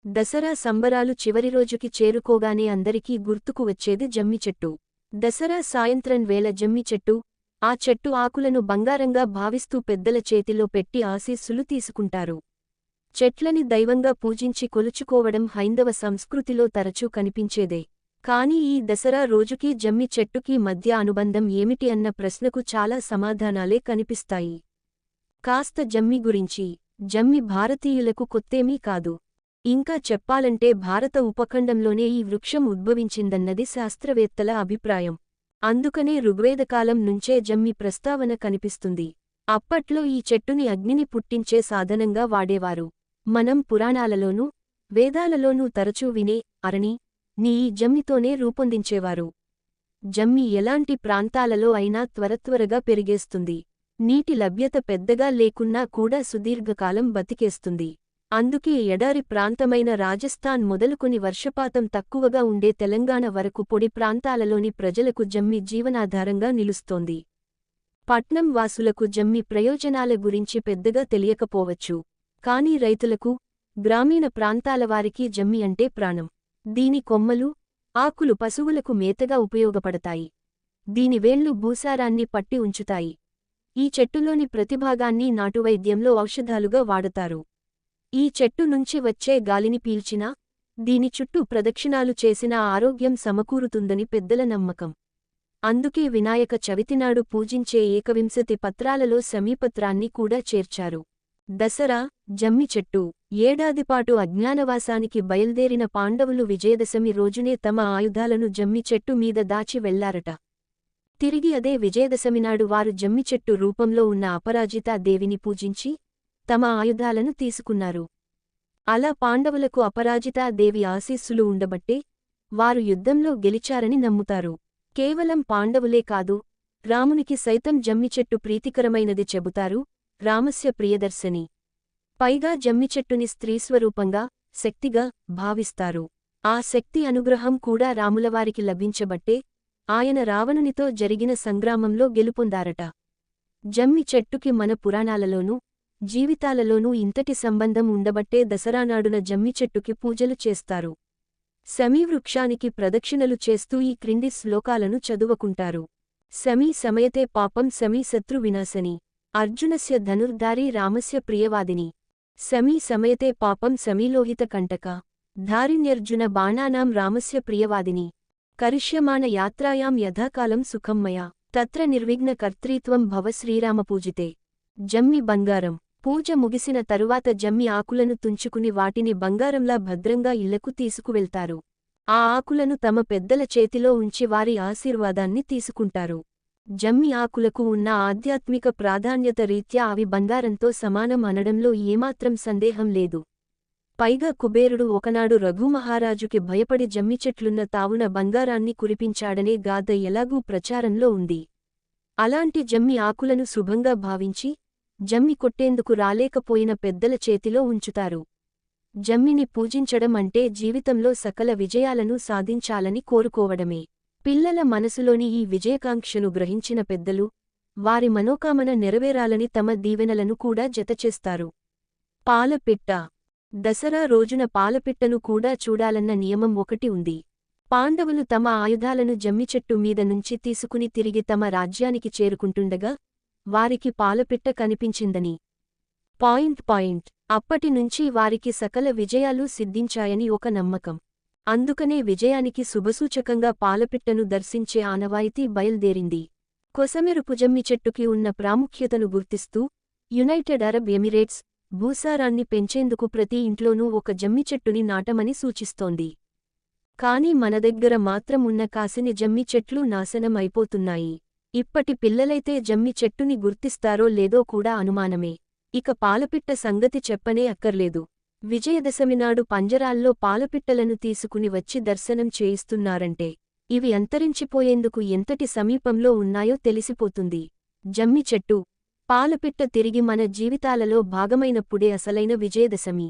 దసరా సంబరాలు చివరి రోజుకి చేరుకోగానే అందరికీ గుర్తుకు వచ్చేది జమ్మి చెట్టు. దసరా సాయంత్రం వేళ జమ్మి చెట్టు, ఆ చెట్టు ఆకులను బంగారంగా భావిస్తూ పెద్దల చేతిలో పెట్టి ఆశీస్సులు తీసుకుంటారు. చెట్లని దైవంగా పూజించి కొలుచుకోవడం హైందవ సంస్కృతిలో తరచూ కనిపించేదే. కాని ఈ దసరా రోజుకీ జమ్మి చెట్టుకీ మధ్య అనుబంధం ఏమిటి అన్న ప్రశ్నకు చాలా సమాధానాలే కనిపిస్తాయి. కాస్త జమ్మి గురించి. జమ్మి భారతీయులకు కొత్తేమీ కాదు. ఇంకా చెప్పాలంటే భారత ఉపఖండంలోనే ఈ వృక్షం ఉద్భవించిందన్నది శాస్త్రవేత్తల అభిప్రాయం. అందుకనే ఋగ్వేదకాలం నుంచే జమ్మి ప్రస్తావన కనిపిస్తుంది. అప్పట్లో ఈ చెట్టుని అగ్నిని పుట్టించే సాధనంగా వాడేవారు. మనం పురాణాలలోనూ, వేదాలలోనూ తరచూ వినే అరణి ని ఈ జమ్మితోనే రూపొందించేవారు. జమ్మి ఎలాంటి ప్రాంతాలలో అయినా త్వరత్వరగా పెరిగేస్తుంది. నీటి లభ్యత పెద్దగా లేకున్నా కూడా సుదీర్ఘకాలం బతికేస్తుంది. అందుకే ఎడారి ప్రాంతమైన రాజస్థాన్ మొదలుకొని వర్షపాతం తక్కువగా ఉండే తెలంగాణ వరకు పొడి ప్రాంతాలలోని ప్రజలకు జమ్మి జీవనాధారంగా నిలుస్తోంది. పట్నం వాసులకు జమ్మి ప్రయోజనాల గురించి పెద్దగా తెలియకపోవచ్చు. కానీ రైతులకు, గ్రామీణ ప్రాంతాలవారికి జమ్మి అంటే ప్రాణం. దీని కొమ్మలు, ఆకులు పశువులకు మేతగా ఉపయోగపడతాయి. దీని వేళ్లు భూసారాన్ని పట్టి ఉంచుతాయి. ఈ చెట్టులోని ప్రతిభాగాన్ని నాటువైద్యంలో ఔషధాలుగా వాడతారు. ఈ చెట్టు నుంచి వచ్చే గాలిని పీల్చినా, దీని చుట్టూ ప్రదక్షిణాలు చేసినా ఆరోగ్యం సమకూరుతుందని పెద్దల నమ్మకం. అందుకే వినాయక చవితినాడు పూజించే ఏకవింశతి పత్రాలలో సమీపత్రాన్ని కూడా చేర్చారు. దసరా, జమ్మి చెట్టు. ఏడాదిపాటు అజ్ఞానవాసానికి బయల్దేరిన పాండవులు విజయదశమి రోజునే తమ ఆయుధాలను జమ్మి చెట్టు మీద దాచి వెళ్లారట. తిరిగి అదే విజయదశమినాడు వారు జమ్మి చెట్టు రూపంలో ఉన్న అపరాజితా దేవిని పూజించి తమ ఆయుధాలను తీసుకున్నారు. అలా పాండవులకు అపరాజితా దేవి ఆశీస్సులు ఉండబట్టే వారు యుద్ధంలో గెలిచారని నమ్ముతారు. కేవలం పాండవులే కాదు, రామునికి సైతం జమ్మిచెట్టు ప్రీతికరమైనది చెబుతారు రామస్య ప్రియదర్శని. పైగా జమ్మిచెట్టుని స్త్రీస్వరూపంగా, శక్తిగా భావిస్తారు. ఆ శక్తి అనుగ్రహం కూడా రాములవారికి లభించబట్టే ఆయన రావణునితో జరిగిన సంగ్రామంలో గెలుపొందారట. జమ్మి చెట్టుకి మన పురాణాలలోనూ, జీవితాలలోనూ ఇంతటి సంబంధం ఉండబట్టే దసరానాడున జమ్మి చెట్టుకి పూజలు చేస్తారు. శమీవృక్షానికి ప్రదక్షిణలు చేస్తూ ఈ క్రింది శ్లోకాలను చదువుకుంటారు. శమీ సమయతే పాపం శమీ శత్రు వినాశని. అర్జునస్య ధనుర్ధారీ రామస్య ప్రియవాదిని. శమీ సమయతే పాపం శమీలోహిత కంటక. ధారిణ్యర్జున బాణానాం రామస్య ప్రియవాదిని. కరిష్యమాణ యాత్రాయాం యథాకాలం సుఖం మయా. తత్ర నిర్విఘ్న కర్తృత్వం భవ శ్రీరామపూజితే. జమ్మి బంగారం. పూజ ముగిసిన తరువాత జమ్మి ఆకులను తుంచుకుని వాటిని బంగారంలా భద్రంగా ఇళ్లకు తీసుకువెళ్తారు. ఆ ఆకులను తమ పెద్దల చేతిలో ఉంచి వారి ఆశీర్వాదాన్ని తీసుకుంటారు. జమ్మి ఆకులకు ఉన్న ఆధ్యాత్మిక ప్రాధాన్యత రీత్యా అవి బంగారంతో సమానం అనడంలో ఏమాత్రం సందేహం లేదు. పైగా కుబేరుడు ఒకనాడు రఘుమహారాజుకి భయపడి జమ్మిచెట్లున్న తావున బంగారాన్ని కురిపించాడనే గాథ ఎలాగూ ప్రచారంలో ఉంది. అలాంటి జమ్మి ఆకులను శుభంగా భావించి జమ్మి కొట్టేందుకు రాలేకపోయిన పెద్దల చేతిలో ఉంచుతారు. జమ్మిని పూజించడం అంటే జీవితంలో సకల విజయాలను సాధించాలని కోరుకోవడమే. పిల్లల మనసులోని ఈ విజయకాంక్షను గ్రహించిన పెద్దలు వారి మనోకామన నెరవేరాలని తమ దీవెనలను కూడా జతచేస్తారు. పాలపిట్ట. దసరా రోజున పాలపిట్టను కూడా చూడాలన్న నియమం ఒకటి ఉంది. పాండవులు తమ ఆయుధాలను జమ్మిచెట్టు మీద నుంచి తీసుకుని తిరిగి తమ రాజ్యానికి చేరుకుంటుండగా వారికి పాలపిట్ట కనిపించిందని. అప్పటినుంచి వారికి సకల విజయాలు సిద్ధించాయని ఒక నమ్మకం. అందుకనే విజయానికి శుభసూచకంగా పాలపిట్టను దర్శించే ఆనవాయితీ బయల్దేరింది. కొసమెరుపు జమ్మిచెట్టుకి ఉన్న ప్రాముఖ్యతను గుర్తిస్తూ యునైటెడ్ అరబ్ ఎమిరేట్స్ భూసారాన్ని పెంచేందుకు ప్రతి ఇంట్లోనూ ఒక జమ్మిచెట్టుని నాటమని సూచిస్తోంది. కాని మన దగ్గర మాత్రం ఉన్న కాసిని జమ్మి చెట్లు నాశనం అయిపోతున్నాయి. ఇప్పటి పిల్లలైతే జమ్మి చెట్టుని గుర్తిస్తారో లేదో కూడా అనుమానమే. ఇక పాలపిట్ట సంగతి చెప్పనే అక్కర్లేదు. విజయదశమినాడు పంజరాల్లో పాలపిట్టలను తీసుకుని వచ్చి దర్శనం చేయిస్తున్నారంటే ఇవి అంతరించిపోయేందుకు ఎంతటి సమీపంలో ఉన్నాయో తెలిసిపోతుంది. జమ్మి చెట్టు, పాలపిట్ట తిరిగి మన జీవితాలలో భాగమైనప్పుడే అసలైన విజయదశమి.